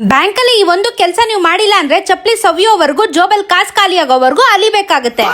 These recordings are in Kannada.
ಬ್ಯಾಂಕಲ್ಲಿ ಈ ಒಂದು ಕೆಲಸ ನೀವು ಮಾಡಿಲ್ಲ ಅಂದ್ರೆ ಚಪ್ಪಲಿ ಸವಿಯೋವರೆಗೂ ಜೋಬಲ್ ಕಾಸು ಖಾಲಿ ಆಗೋವರೆಗೂ ಅಲಿಬೇಕಾಗುತ್ತೆ.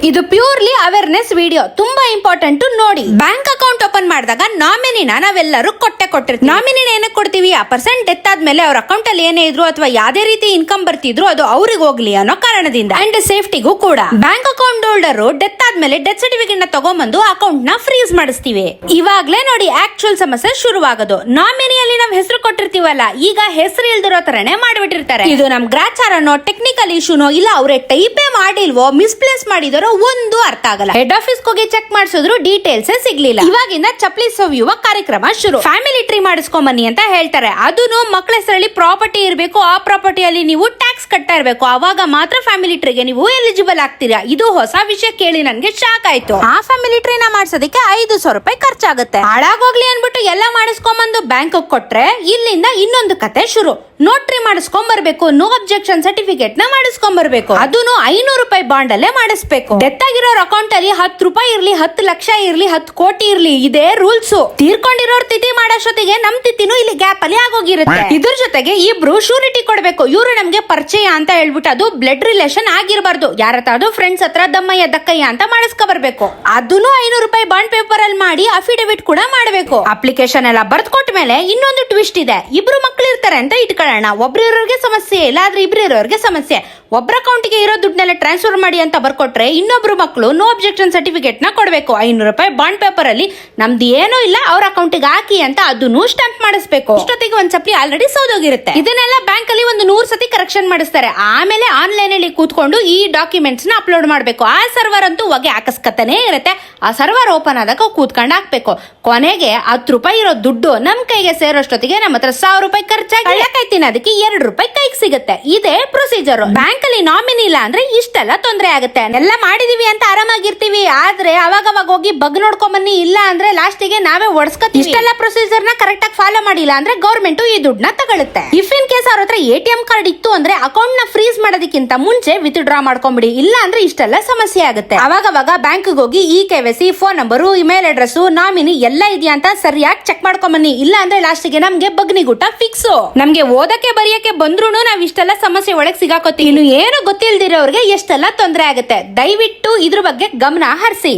ಇದು ಪ್ಯೂರ್ಲಿ ಅವೇರ್ನೆಸ್ ವಿಡಿಯೋ, ತುಂಬಾ ಇಂಪಾರ್ಟೆಂಟ್ ನೋಡಿ. ಬ್ಯಾಂಕ್ ಅಕೌಂಟ್ ಓಪನ್ ಮಾಡಿದಾಗ ನಾಮಿನಿನ ನಾವೆಲ್ಲರೂ ಕೊಟ್ಟಿರ್ತೀವಿ. ನಾಮಿನಿನ ಏನಕ್ಕೆ ಕೊಡ್ತೀವಿ? ಆ ಪರ್ಸನ್ ಡೆತ್ ಆದ್ಮೇಲೆ ಅವ್ರ ಅಕೌಂಟ್ ಅಲ್ಲಿ ಏನೇ ಇದ್ರು ಅಥವಾ ಯಾವ್ದೇ ರೀತಿ ಇನ್ಕಮ್ ಬರ್ತಿದ್ರು ಅದು ಅವ್ರಿಗೆ ಹೋಗ್ಲಿ ಅನ್ನೋ ಕಾರಣದಿಂದ, ಅಂಡ್ ಸೇಫ್ಟಿಗೂ ಕೂಡ. ಬ್ಯಾಂಕ್ ಅಕೌಂಟ್ ಹೋಲ್ಡರ್ ಡೆತ್ ಆದ್ಮೇಲೆ ಡೆತ್ ಸರ್ಟಿಫಿಕೇಟ್ ನ ತಗೊಂಡ್ಬಂದು ಅಕೌಂಟ್ ನ ಫ್ರೀಸ್ ಮಾಡಿಸ್ತೀವಿ. ಇವಾಗ್ಲೇ ನೋಡಿ ಆಕ್ಚುಯಲ್ ಸಮಸ್ಯೆ ಶುರುವಾಗೋದು. ನಾಮಿನಿಯಲ್ಲಿ ನಾವ್ ಹೆಸರು ಕೊಟ್ಟಿರ್ತೀವಲ್ಲ, ಈಗ ಹೆಸರು ಇಲ್ದಿರೋ ತರನೇ ಮಾಡ್ಬಿಟ್ಟಿರ್ತಾರೆ. ಇದು ನಮ್ ಗ್ರಾಚಾರನೋ ಟೆಕ್ನಿಕಲ್ ಇಶ್ಯೂನೋ ಇಲ್ಲ ಅವ್ರೆ ಟೈಪೇ ಮಾಡಿಲ್ವೋ ಮಿಸ್ಪ್ಲೇಸ್ ಮಾಡಿದಾರೋ ಒಂದು ಅರ್ಥ ಆಗಲ್ಲ. ಹೆಡ್ ಆಫೀಸ್ ಹೋಗಿ ಚೆಕ್ ಮಾಡಿಸಿದ್ರು ಡೀಟೇಲ್ಸ್ ಸಿಗ್ಲಿಲ್ಲ. ಇವಾಗಿಂದ ಚಪ್ಪಲಿ ಸವಿಯುವ ಕಾರ್ಯಕ್ರಮ ಶುರು. ಫ್ಯಾಮಿಲಿ ಟ್ರೀ ಮಾಡಿಸ್ಕೊಂಡ್ ಬನ್ನಿ ಅಂತ ಹೇಳ್ತಾರೆ. ಅದನ್ನು ಮಕ್ಕಳ ಹೆಸರಲ್ಲಿ ಪ್ರಾಪರ್ಟಿ ಇರಬೇಕು. ಆ ಪ್ರಾಪರ್ಟಿಯಲ್ಲಿ ನೀವು ಟ್ಯಾಕ್ಸ್ ಕಟ್ತಾ ಇರಬೇಕು. ಅವಾಗ ಮಾತ್ರ ಫ್ಯಾಮಿಲಿ ಟ್ರೀಗೆ ನೀವು ಎಲಿಜಿಬಲ್ ಆಗ್ತೀರಾ. ಇದು ಹೊಸ ವಿಷಯ ಕೇಳಿ ನನ್ಗೆ ಶಾಕ್ ಆಯ್ತು. ಆ ಫ್ಯಾಮಿಲಿ ಟ್ರೀನ ಮಾಡ್ಸೋದಕ್ಕೆ 5,000 ರೂಪಾಯಿ ಖರ್ಚಾಗುತ್ತೆ. ಹಾಳಾಗೋಗ್ಲಿ ಅನ್ಬಿಟ್ಟು ಎಲ್ಲ ಮಾಡಿಸ್ಕೊಂಡ್ಬಂದು ಬ್ಯಾಂಕ್ ಕೊಟ್ರೆ ಇಲ್ಲಿಂದ ಇನ್ನೊಂದು ಕತೆ ಶುರು. ನೋಟ್ರಿ ಮಾಡಿಸ್ಕೊಂಡ್ ಬರ್ಬೇಕು, ನೋ ಅಬ್ಜೆಕ್ಷನ್ ಸರ್ಟಿಫಿಕೇಟ್ ನ ಮಾಡಿಸ್ಕೊಂಡ್ ಬರ್ಬೇಕು. ಅದನ್ನು 500 ರೂಪಾಯಿ ಬಾಂಡ್ ಅಲ್ಲೇ ಮಾಡಿಸ್ಬೇಕು. ಡೆತ್ ಆಗಿರೋರ್ ಅಕೌಂಟ್ ಅಲ್ಲಿ 10 ರೂಪಾಯಿ ಇರ್ಲಿ, 10 ಲಕ್ಷ ಇರ್ಲಿ, 10 ಕೋಟಿ ಇರ್ಲಿ, ಇದೇ ರೂಲ್ಸ್. ತೀರ್ಕೊಂಡಿರೋರ್ ತಿಥಿ ಮಾಡೋಷ್ಟೊತ್ತಿಗೆ ನಮ್ ತಿಥಿನೂ ಇಲ್ಲಿ ಗ್ಯಾಪ್ ಅಲ್ಲಿ ಆಗೋಗಿರುತ್ತೆ. ಇದ್ರ ಜೊತೆಗೆ ಇಬ್ರು ಶೂರಿಟಿ ಕೊಡ್ಬೇಕು. ಇವ್ರು ನಮ್ಗೆ ಪರಿಚಯ ಅಂತ ಹೇಳ್ಬಿಟ್ಟು ಅದು ಬ್ಲಡ್ ರಿಲೇಷನ್ ಆಗಿರಬಾರ್ದು. ಯಾರ ಹತ್ರ ಫ್ರೆಂಡ್ಸ್ ಹತ್ರ ದಮ್ಮಯ್ಯ ದಕ್ಕಯ್ಯ ಅಂತ ಮಾಡಿಸ್ಕೊ ಬರ್ಬೇಕು. ಅದನ್ನು 500 ರೂಪಾಯಿ ಬಾಂಡ್ ಪೇಪರ್ ಅಲ್ಲಿ ಮಾಡಿ ಅಫಿಡವಿಟ್ ಕೂಡ ಮಾಡಬೇಕು. ಅಪ್ಲಿಕೇಶನ್ ಎಲ್ಲ ಬರ್ದ್ಕೊಟ್ಟ ಮೇಲೆ ಇನ್ನೊಂದು ಟ್ವಿಸ್ಟ್ ಇದೆ. ಇಬ್ರು ಮಕ್ಳು ಇರ್ತಾರೆ ಅಂತ ಇಟ್ಕೊಳ್ಳೋಣ. ಒಬ್ರು ಇರೋರ್ಗೆ ಸಮಸ್ಯೆ ಇಲ್ಲ, ಆದ್ರೆ ಇಬ್ರು ಇರೋರ್ಗೆ ಸಮಸ್ಯೆ. ಒಬ್ಬರ ಅಕೌಂಟ್ಗೆ ಇರೋ ದುಡ್ಡನ್ನೆಲ್ಲ ಟ್ರಾನ್ಸ್ಫರ್ ಮಾಡಿ ಅಂತ ಬರ್ಕೊಟ್ರೆ ಇನ್ನೊಬ್ರು ಮಕ್ಕಳು ನೋ ಅಬ್ಜೆಕ್ಷನ್ ಸರ್ಟಿಫಿಕೇಟ್ ನ ಕೊಡಬೇಕು. 500 ರೂಪಾಯಿ ಬಾಂಡ್ ಪೇಪರ್ ಅಲ್ಲಿ ನಮ್ದು ಏನೂ ಇಲ್ಲ ಅವ್ರ ಅಕೌಂಟ್ಗೆ ಹಾಕಿ ಅಂತ ಅದನ್ನು ಸ್ಟಾಂಪ್ ಮಾಡಿಸ್ಬೇಕು. ಇಷ್ಟೊತ್ತಿಗೆ ಒಂದ್ ಚಪ್ಪಲಿ ಆಲ್ರೆಡಿ ಸೌದೋಗಿರುತ್ತೆ. ಇದನ್ನೆಲ್ಲ ಬ್ಯಾಂಕ್ ಅಲ್ಲಿ ಒಂದು 100 ಸತಿ ಕರೆಕ್ಷನ್ ಮಾಡಿಸ್ತಾರೆ. ಆಮೇಲೆ ಆನ್ಲೈನ್ ಅಲ್ಲಿ ಕೂತ್ಕೊಂಡು ಈ ಡಾಕ್ಯುಮೆಂಟ್ಸ್ ನ ಅಪ್ಲೋಡ್ ಮಾಡಬೇಕು. ಆ ಸರ್ವರ್ ಅಂತೂ ಹೊಗೆ ಹಾಕಸ್ಕತಾನೆ ಇರುತ್ತೆ. ಆ ಸರ್ವರ್ ಓಪನ್ ಆದಾಗ ಕೂತ್ಕೊಂಡು ಹಾಕ್ಬೇಕು. ಕೊನೆಗೆ 10 ರೂಪಾಯಿ ಇರೋ ದುಡ್ಡು ನಮ್ ಕೈಗೆ ಸೇರೋಷ್ಟೊತ್ತಿಗೆ ನಮ್ಮ ಹತ್ರ 1,000 ರೂಪಾಯಿ ಖರ್ಚಾಗಿ ಅದಕ್ಕೆ 2 ರೂಪಾಯಿ ಕೈಗೆ ಸಿಗುತ್ತೆ. ಇದೇ ಪ್ರೊಸೀಜರ್. ಬ್ಯಾಂಕ್ ಅಲ್ಲಿ ನಾಮಿನಿ ಇಲ್ಲ ಅಂದ್ರೆ ಇಷ್ಟೆಲ್ಲ ತೊಂದರೆ ಆಗುತ್ತೆ. ಎಲ್ಲ ಮಾಡಿದೀವಿ ಅಂತ ಆರಾಮಾಗಿರ್ತೀವಿ, ಆದ್ರೆ ಅವಾಗ ಹೋಗಿ ಬಗ್ ನೋಡ್ಕೊಂಡ್ ಬನ್ನಿ, ಇಲ್ಲ ಅಂದ್ರೆ ಲಾಸ್ಟಿಗೆ ನಾವೇ ಒಡ್ಸ್ಕೊತೀವಿ. ಇಷ್ಟೆಲ್ಲ ಪ್ರೊಸೀಜರ್ ನ ಕರೆಕ್ಟ್ ಆಗಿ ಫಾಲೋ ಮಾಡಿಲ್ಲ ಅಂದ್ರೆ ಗವರ್ಮೆಂಟ್ ಈ ದುಡ್ಡನ್ನ ತಗೊಳುತ್ತೆ. ಇಫ್ ಇನ್ ಕೇಸ್ ಅವ್ರ ಹತ್ರ ATM ಕಾರ್ಡ್ ಇತ್ತು ಅಂದ್ರೆ ಅಕೌಂಟ್ ನ ಫ್ರೀಸ್ ಮಾಡೋದಕ್ಕಿಂತ ಮುಂಚೆ ವಿತ್ ಡ್ರಾ ಮಾಡ್ಕೊಂಡ್ಬಿಡಿ. ಇಲ್ಲ ಅಂದ್ರೆ ಇಷ್ಟೆಲ್ಲ ಸಮಸ್ಯೆ ಆಗುತ್ತೆ. ಅವಾಗ ಬ್ಯಾಂಕ್ ಹೋಗಿ ಈ KYC, phone number, email address, nominee ಎಲ್ಲ ಇದೆಯಾ ಅಂತ ಸರಿಯಾಗಿ ಚೆಕ್ ಮಾಡ್ಕೊಂಡ್ ಬನ್ನಿ. ಇಲ್ಲ ಅಂದ್ರೆ ಲಾಸ್ಟಿಗೆ ನಮ್ಗೆ ಬಗ್ನಿಗುಟ್ಟ ಫಿಕ್ಸ್. ನಮ್ಗೆ ಓದಕ್ಕೆ ಬರೆಯಕ್ಕೆ ಬಂದ್ರು ನಾವ್ ಇಷ್ಟೆಲ್ಲ ಸಮಸ್ಯೆ ಒಳಗೆ ಸಿಗಾಕೋತೀವಿ. ಇನ್ನು ಏನು ಗೊತ್ತಿಲ್ದಿರೋರ್ಗೆ ಎಷ್ಟೆಲ್ಲ ತೊಂದರೆ ಆಗುತ್ತೆ. ದಯವಿಟ್ಟು ಇದ್ರ ಬಗ್ಗೆ ಗಮನ ಹರಿಸಿ.